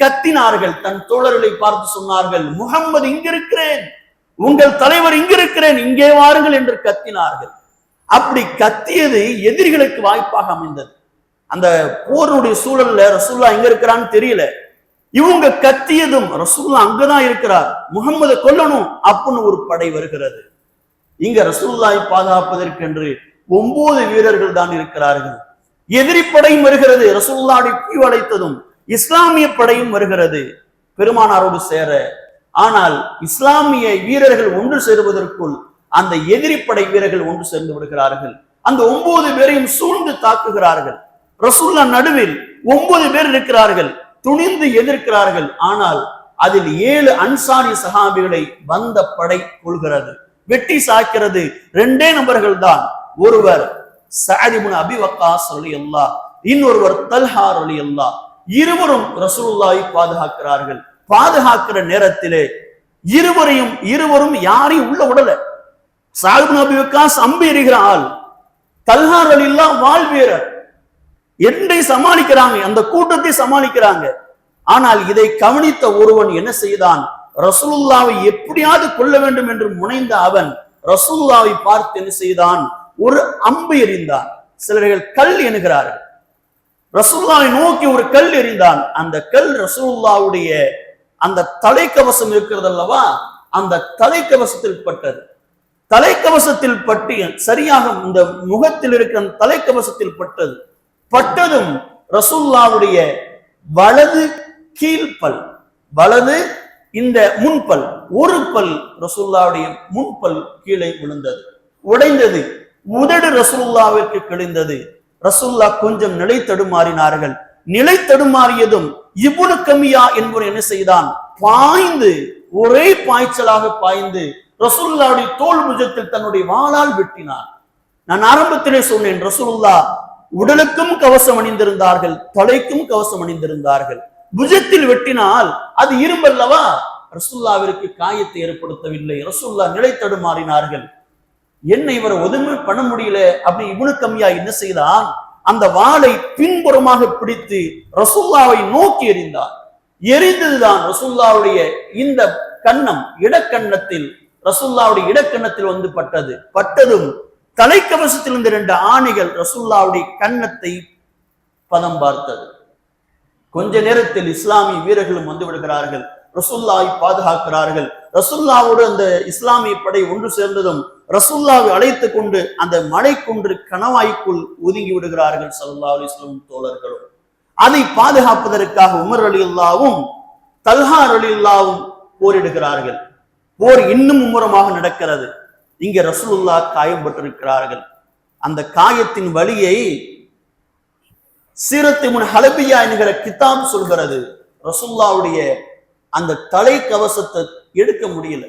கத்தினார்கள். தன் தோழர்களை பார்த்து சொன்னார்கள், முஹம்மது இங்கிருக்கிறேன், உங்கள் தலைவர் இங்கிருக்கிறேன், இங்கே வாருங்கள் என்று கத்தினார்கள். அப்படி கத்தியது எதிரிகளுக்கு வாய்ப்பாக அமைந்தது. அந்த போருடைய சூழல்ல ரசூலுல்லாஹ் எங்க இருக்கிறான்னு தெரியல. இவங்க கத்தியதும் ரசூலுல்லாஹ் அங்கதான் இருக்கிறார், முஹம்மதை கொல்லணும் அப்படின்னு ஒரு படை வருகிறது. இங்க ரசூலுல்லாஹை பாதுகாப்பதற்கென்று 9 வீரர்கள் தான் இருக்கிறார்கள். எதிரி படையும் வருகிறது. ரசூலுல்லாஹை கீழடைத்ததும் இஸ்லாமிய படையும் வருகிறது பெருமானாரோடு சேர. ஆனால் இஸ்லாமிய வீரர்கள் ஒன்று சேருவதற்குள் அந்த எதிரி படை வீரர்கள் ஒன்று சேர்ந்து விடுகிறார்கள். அந்த 9 பேரையும் சூழ்ந்து தாக்குகிறார்கள். ரசூலுல்லாஹ் நடுவில் 9 பேர் இருக்கிறார்கள், துணிந்து எதிர்க்கிறார்கள். ஆனால் அதில் 7 அன்சாரி சஹாபிகளை வந்த படை கொள்கிறது, வெட்டி சாய்க்கிறது. 2 நபர்கள் தான். ஒருவர் சஅத் இப்னு அபி வக்காஸ் ரலியல்லாஹ், இன்னொருவர் தல்ஹா ரலியல்லாஹ். இருவரும் ரசூலுல்லாஹை பாதுகாக்கிறார்கள். பாதுகாக்கிற நேரத்திலே இருவரும் யாரையும் உள்ள விடல. சஅத் இப்னு அபி வக்காஸ் அம்பு எறிகிற ஆள், தல்ஹா ரலியல்லாஹ் வாள் வீரர். என்னை சமாளிக்கிறாங்க, அந்த கூட்டத்தை சமாளிக்கிறாங்க. ஆனால் இதை கவனித்த ஒருவன் என்ன செய்தான், ரசூலுல்லாவை எப்படியாவது கொள்ள வேண்டும் என்று முனைந்த அவன் ரசூலுல்லாவை பார்த்து என்ன செய்தான், ஒரு அம்பு எறிந்தான். சிலர்கள் கல் என்கிறார்கள். ரசூலுல்லாவை நோக்கி ஒரு கல் எறிந்தான். அந்த கல் ரசூலுல்லாவுடைய அந்த தலைக்கவசம் இருக்கிறது அல்லவா, அந்த தலைக்கவசத்தில் பட்டது. தலைக்கவசத்தில் பட்டு சரியாக இந்த முகத்தில் இருக்கிற தலைக்கவசத்தில் பட்டது. பட்டதும் ரசூலுல்லாவுடைய வலது கீழ்பல், வலது இந்த முன்பல், ஒரு பல் ரசூலுல்லாவுடைய முன்பல் கீழே விழுந்தது, உடைந்தது. உதடு ரசூலுல்லாவிற்கு கிழிந்தது. ரசூலுல்லாஹ் கொஞ்சம் நிலை தடுமாறினார்கள். நிலை தடுமாறியதும் இப்னு கமியா என்பவர் என்ன செய்தான், பாய்ந்து ஒரே பாய்ச்சலாக பாய்ந்து ரசூலுல்லாவுடைய தோல் புஜத்தில் தன்னுடைய வாளால் வெட்டினார். நான் ஆரம்பத்திலே சொன்னேன், ரசூலுல்லாஹ் உடலுக்கும் கவசம் அணிந்திருந்தார்கள், தலைக்கும் கவசம் அணிந்திருந்தார்கள். புஜத்தில் வெட்டினால் அது இரும்பல்லவா, ரசூலுல்லாவிற்கு காயத்தை ஏற்படுத்தவில்லை. ரசூலுல்லாஹ் நிலை தடுமாறினார்கள். என்ன இவரை ஒதுமை பண்ண முடியல அப்படி இப்னு கமியா என்ன செய்தான், அந்த வாளை பின்புறமாக பிடித்து ரசூலுல்லாவை நோக்கி எறிந்தார். எரிந்ததுதான் ரசூலுல்லாவுடைய இந்த கன்னம் இடக்கண்ணத்தில், ரசூலுல்லாவுடைய இடக்கண்ணத்தில் வந்து பட்டது. பட்டதும் தலைக்கவசத்தில் இருந்த 2 ஆணிகள் ரசூலுல்லாவுடைய கன்னத்தை பதம் பார்த்தது. கொஞ்ச நேரத்தில் இஸ்லாமிய வீரர்களும் வந்து விடுகிறார்கள், ரசூலுல்லாவை பாதுகாக்கிறார்கள். ரசூலுல்லாவோடு அந்த இஸ்லாமிய படை ஒன்று சேர்ந்ததும் ரசூலுல்லாவை அழைத்துக் கொண்டு அந்த மலை குன்று கணவாய்க்குள் ஒதுங்கி விடுகிறார்கள் ஸல்லல்லாஹு அலைஹி வஸல்லம் தோழர்களும். அதை பாதுகாப்பதற்காக உமர் ரலியல்லாஹுவும் தல்ஹா ரலியல்லாஹுவும் போரிடுகிறார்கள். போர் இன்னும் மும்முரமாக நடக்கிறது. இங்க ரசூலுல்லாஹ் காயம் பட்டிருக்கிறார்கள். அந்த காயத்தின் வலியை சீரத் இப்னு ஹலபியா என்கிற கிதாப் சொல்கிறது. ரசூலுல்லாஹ்வுடைய அந்த தலை கவசத்தை எடுக்க முடியல.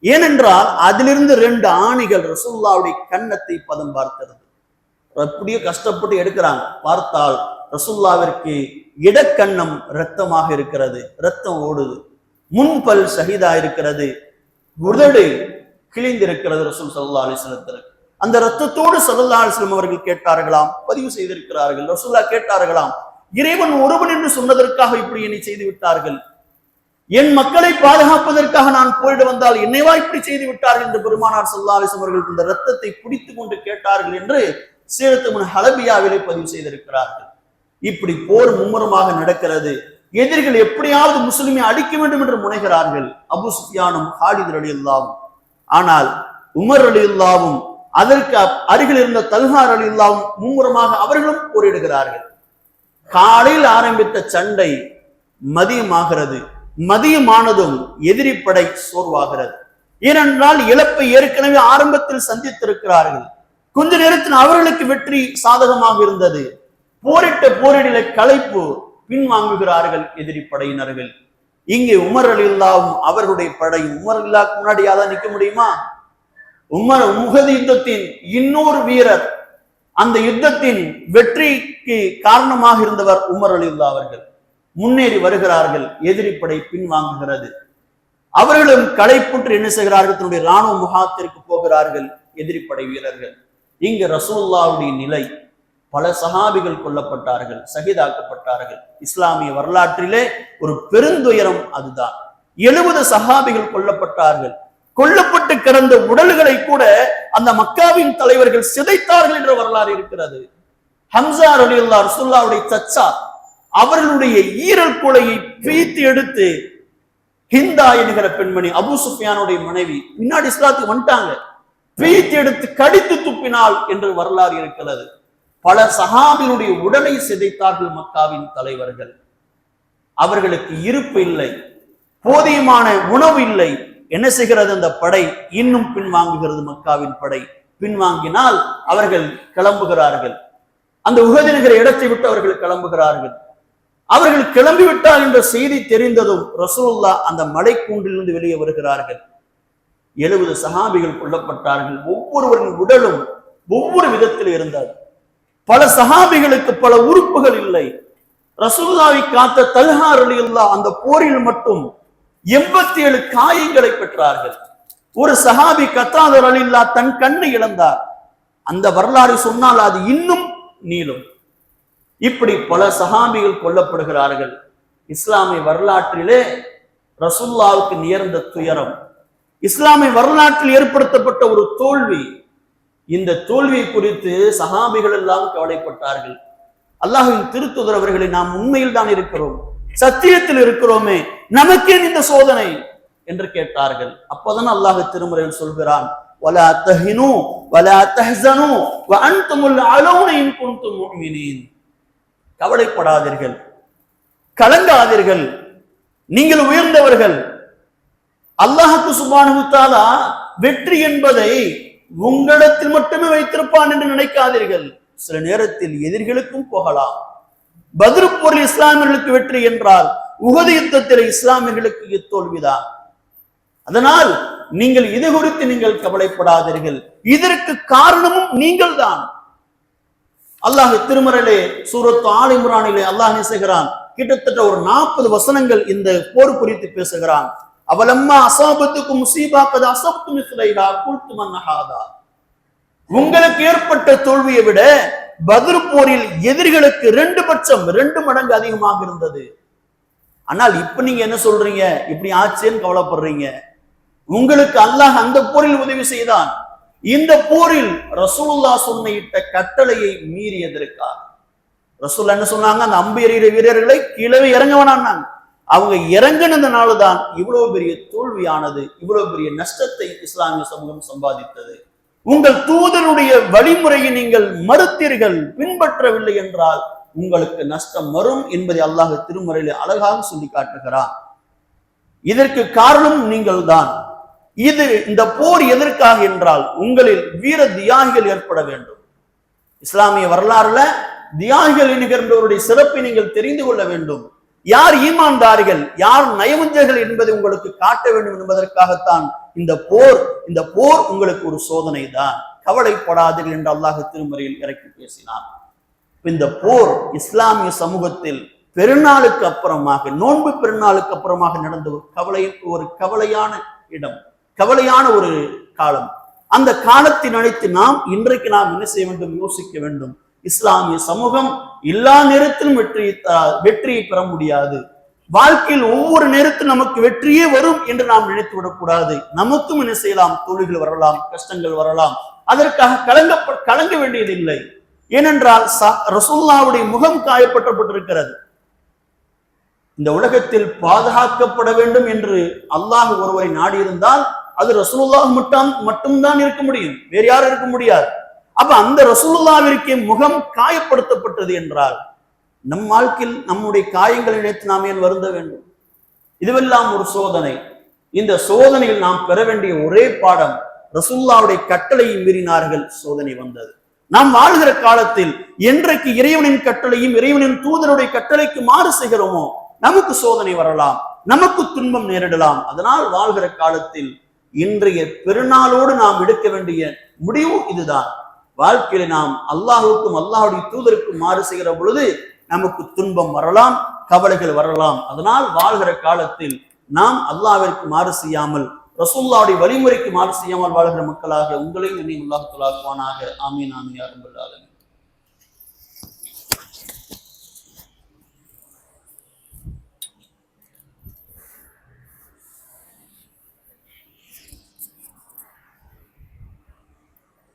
ஏனென்றால் அதிலிருந்து 2 ஆணிகள் ரசூலுல்லாஹ்வுடைய கன்னத்தை பதம் பார்த்தது. அப்படியே கஷ்டப்பட்டு எடுக்கிறாங்க. பார்த்தால் ரசூலுல்லாஹ்விற்கு இடக்கண்ணம் இரத்தமாக இருக்கிறது, இரத்தம் ஓடுது. முன்பல் ஷஹீதா இருக்கிறது, உதடு கிழிந்திருக்கிறது ரசூல் ஸல்லல்லாஹு அலைஹி வஸல்லம். அந்த இரத்தத்தோடு ஸல்லல்லாஹு அலைஹி வஸல்லம் அவர்கள் கேட்டார்களாம், பதிவு செய்திருக்கிறார்கள். ரசூலுல்லாஹ் கேட்டார்களாம், இறைவன் ஒருவன் என்று சொன்னதற்காக இப்படி என்னை செய்து விட்டார்கள், என் மக்களை பாதுகாப்பதற்காக நான் போயிட வந்தால் என்னைவா இப்படி செய்து விட்டார்கள் என்று பெருமானார் ஸல்லல்லாஹு அலைஹி வஸல்லம் அவர்கள் இந்த இரத்தத்தை பிடித்துக் கொண்டு கேட்டார்கள் என்று சீரத் இப்னு ஹலபியாவிலே பதிவு செய்திருக்கிறார்கள். இப்படி போர் மும்முரமாக நடக்கிறது. எதிரிகள் எப்படியாவது முஸ்லிமை அடிக்க வேண்டும் என்று முனைகிறார்கள், அபூ சுஃபியானும் ஹாலித் ரலியல்லாஹு. ஆனால் உமர் ரலியல்லாஹுவும் அதற்கு அருகில் இருந்த தல்ஹா ரலியல்லாஹுவும் மும்முரமாக அவர்களும் போரிடுகிறார்கள். காலையில் ஆரம்பித்த சண்டை மதியமாகிறது. மதியமானதும் எதிரி படை சோர்வாகிறது. ஏனென்றால் இழப்பை ஏற்கனவே ஆரம்பத்தில் சந்தித்திருக்கிறார்கள். கொஞ்ச நேரத்தில் அவர்களுக்கு வெற்றி சாதகமாக இருந்தது. போரிட்ட போரிடல களைப்பு, பின்வாங்குகிறார்கள் எதிரி படையினர்கள். இங்கே உமர் ரலியல்லாஹு அவர்களுடைய படையும், உமர் ரலியல்லாஹுக்கு முன்னாடி யாராவது நிற்க முடியுமா? உஹது யுத்தத்தின் இன்னொரு வீரர், அந்த யுத்தத்தின் வெற்றிக்கு காரணமாக இருந்தவர் உமர் ரலியல்லாஹு அவர்கள். முன்னேறி வருகிறார்கள், எதிரி படை பின்வாங்குகிறது. அவர்களும் களைப்புற்று என்ன செய்கிறார்கள்? தன்னுடைய இராணுவ முகாத்திற்கு போகிறார்கள் எதிரி படை வீரர்கள். இங்கு ரசூலுல்லாஹ்வுடைய நிலை, பல சஹாபிகள் கொல்லப்பட்டார்கள், ஷஹீதாக்கப்பட்டார்கள். இஸ்லாமிய வரலாற்றிலே ஒரு பெருந்துயரம் அதுதான். 70 சஹாபிகள் கொல்லப்பட்டார்கள். கொல்லப்பட்டு கிடந்த உடல்களை கூட அந்த மக்காவின் தலைவர்கள் சிதைத்தார்கள் என்ற வரலாறு இருக்கிறது. ஹம்சா ரலியல்லாஹு ரசூலுல்லாஹ்வுடைய சச்சா, அவர்களுடைய ஈரல் குலையை பிரித்து எடுத்து ஹிந்தா என்கிற பெண்மணி, அபூ சுஃபியானுடைய மனைவி, பின்னாடி இஸ்லாத்துக்கு வந்துட்டாங்க, பிரித்து எடுத்து கடித்து துப்பினாள் என்று வரலாறு இருக்கிறது. பல சஹாபிகளுடைய உடலை சிதைத்தார்கள் மக்காவின் தலைவர்கள். அவர்களுக்கு இருப்பு இல்லை, போதியமான உணவு இல்லை. என்ன செய்கிறது அந்த படை? இன்னும் பின்வாங்குகிறது. மக்காவின் படை பின்வாங்கினால் அவர்கள் கிளம்புகிறார்கள். அந்த உஹது என்கிற இடத்தை விட்டு அவர்கள் கிளம்புகிறார்கள். அவர்கள் கிளம்பிவிட்டார் என்ற செய்தி தெரிந்ததும் ரசூலுல்லாஹ் அந்த மலைக்கூண்டிலிருந்து வெளியே வருகிறார்கள். 70 சஹாபிகள் கொல்லப்பட்டார்கள். ஒவ்வொருவரின் உடலும் ஒவ்வொரு விதத்தில் இருந்தது. பல சஹாபிகளுக்கு பல உறுப்புகள் இல்லை. ரசூலுல்லாஹை காத்த தல்ஹா ரலியல்லாஹு அந்த போரில் மட்டும் 87 காயங்களை பெற்றார்கள். ஒரு சஹாபி கத்தாதா ரலியல்லாஹு தன் கண்ணை இழந்தார். அந்த வரலாறு சொன்னால் அது இன்னும் நீளும். இப்படி பல சஹாபிகள் கொல்லப்படுகிறார்கள். இஸ்லாமிய வரலாற்றிலே ரசூலுல்லாஹ்வுக்கு நேர்ந்த துயரம், இஸ்லாமிய வரலாற்றில் ஏற்படுத்தப்பட்ட ஒரு தோல்வி. இந்த தோல்வியை குறித்து சஹாபிகள் எல்லாம் கவலைப்பட்டார்கள். அல்லாஹ்வின் திருத்தூதர் அவர்களை, நாம் உண்மையில் தான் இருக்கிறோம், சத்தியத்தில் இருக்கிறோமே, நமக்கே இந்த சோதனை என்று கேட்டார்கள். அப்போதான் அல்லாஹ் திருமறையில் சொல்கிறான், வலா தஹினு வலா தஹ்ஸனு வ அன்துமுல் அலௌன இன் குன்தும் முஃமினீன். கவலைப்படாதீர்கள், கலங்காதீர்கள், நீங்கள் உயர்ந்தவர்கள். அல்லாஹ்வுக்கு சுப்ஹானஹு வ தஆலா வெற்றி என்பதை உங்களிடத்தில் மட்டுமே வைத்திருப்பான் என்று நினைக்காதீர்கள். சில நேரத்தில் எதிரிகளுக்கும் போகலாம். பத்ர் போரில் இஸ்லாமியர்களுக்கு வெற்றி என்றால் உஹது யுத்தத்தில் இஸ்லாமியர்களுக்கு தோல்விதான். அதனால் நீங்கள் இது குறித்து நீங்கள் கவலைப்படாதீர்கள், இதற்கு காரணமும் நீங்கள் தான். அல்லாஹ் திருமறையிலே சூரத்து ஆல் இம்ரானிலே அல்லாஹ் செய்கிறான், கிட்டத்தட்ட ஒரு 40 வசனங்கள் இந்த போர் குறித்து பேசுகிறான். அவலம்மா அஸாபத்துக்கும் முஸீபா கத் அஸப்தும் மிஸ்லைஹா குல்தும் அன்ஹாதா. உங்களுக்கு ஏற்பட்ட தோல்வியை விட பத்ர் போரில் எதிரிகளுக்கு 2 மடங்கு அதிகமாக இருந்தது. ஆனால் இப்ப நீங்க என்ன சொல்றீங்க? இப்படி ஆச்சேன்னு கவலைப்படுறீங்க. உங்களுக்கு அல்லாஹ் அந்த போரில் உதவி செய்தான். இந்த போரில் ரசூலுல்லாஹ் சொன்னிட்ட கட்டளையை மீறியதற்கா? ரசூலுல்லாஹ் என்ன சொன்னாங்க? அந்த அம்பு எறிகிற வீரர்களை கீழே இறங்க வேணாம். அவங்க இறங்கினதுனால தான் இவ்வளவு பெரிய தோல்வியானது, இவ்வளவு பெரிய நஷ்டத்தை இஸ்லாமிய சமூகம் சம்பாதித்தது. உங்கள் தூதருடைய வழிமுறையை நீங்கள் மறுத்தீர்கள், பின்பற்றவில்லை என்றால் உங்களுக்கு நஷ்டம் வரும் என்பதை அல்லாஹ் திருமறையிலே அழகாக சொல்லி காட்டுகிறார். இதற்கு காரணம் நீங்கள் தான். இந்த போர் எதற்காக என்றால் உங்களில் வீர தியாகிகள் ஏற்பட வேண்டும். இஸ்லாமிய வரலாறுல தியாகிகள் என்கின்றவருடைய சிறப்பை நீங்கள் தெரிந்து கொள்ள வேண்டும். யார் ஈமான்தாரிகள், யார் நயவஞ்சகர்கள் என்பதை உங்களுக்கு காட்ட வேண்டும் என்பதற்காகத்தான் இந்த போர் உங்களுக்கு ஒரு சோதனை தான். கவலைப்படாதீர்கள் என்று அல்லாஹ் திருமறையில் இறக்கி பேசினார். இந்த போர் இஸ்லாமிய சமூகத்தில் பெருநாளுக்கு அப்புறமாக, நோன்பு பெருநாளுக்கு அப்புறமாக நடந்த ஒரு கவலையான இடம், கவலையான ஒரு காலம். அந்த காலத்தை நினைத்து இன்றைக்கு நாம் என்ன செய்ய வேண்டும்? யோசிக்க வேண்டும். இஸ்லாமிய சமூகம் எல்லா நேரத்திலும் வெற்றியை பெற முடியாது. வாழ்க்கையில் ஒவ்வொரு நேரத்தில் நமக்கு வெற்றியே வரும் என்று நாம் நினைத்து விடக்கூடாது. நமக்கும் என்ன செய்யலாம்? தோல்விகள் வரலாம், கஷ்டங்கள் வரலாம். அதற்காக கலங்க வேண்டியதில்லை. ஏனென்றால் ரசூலுல்லாஹ்வுடைய முகம் காயப்பட்டிருக்கிறது. இந்த உலகத்தில் பாதுகாக்கப்பட வேண்டும் என்று அல்லாஹ் ஒருவரை நாடி இருந்தால் அது ரசூலுல்லாஹ் மட்டும்தான் இருக்க முடியும், வேறு யாரும் இருக்க முடியாது. அப்ப அந்த ரசூலுல்லாஹ்விற்கு முகம் காயப்படுத்தப்பட்டது என்றால் நம் வாழ்க்கையில் நம்முடைய காயங்களை நினைத்து நாம் ஏன் வருந்த வேண்டும்? இதுவெல்லாம் ஒரு சோதனை. இந்த சோதனையில் நாம் பெற வேண்டிய ஒரே பாடம், ரசூலுல்லாஹ்வுடைய கட்டளையை மீறினார்கள், சோதனை வந்தது. நாம் வாழ்கிற காலத்தில் என்றைக்கு இறைவனின் கட்டளையும் இறைவனின் தூதருடைய கட்டளைக்கு மாறு செய்கிறோமோ நமக்கு சோதனை வரலாம், நமக்கு துன்பம் நேரிடலாம். அதனால் வாழ்கிற காலத்தில் இன்றைய பெருநாளோடு நாம் எடுக்க வேண்டிய முடிவு இதுதான். வாழ்க்கையில நாம் அல்லாஹுக்கும் அல்லாஹுடைய தூதருக்கும் மாறு செய்கிற பொழுது நமக்கு துன்பம் வரலாம், கவலைகள் வரலாம். அதனால் வாழ்கிற காலத்தில் நாம் அல்லாஹ்விற்கு மாறு செய்யாமல், ரசூலுல்லாஹ்வுடைய வழிமுறைக்கு மாறு செய்யாமல் வாழ்கிற மக்களாக உங்களையும் என்னையும் அல்லாஹ் தஆலா ஆக்குவானாக. ஆமீன் ஆமீன் யா ரப்பல் ஆலமீன்.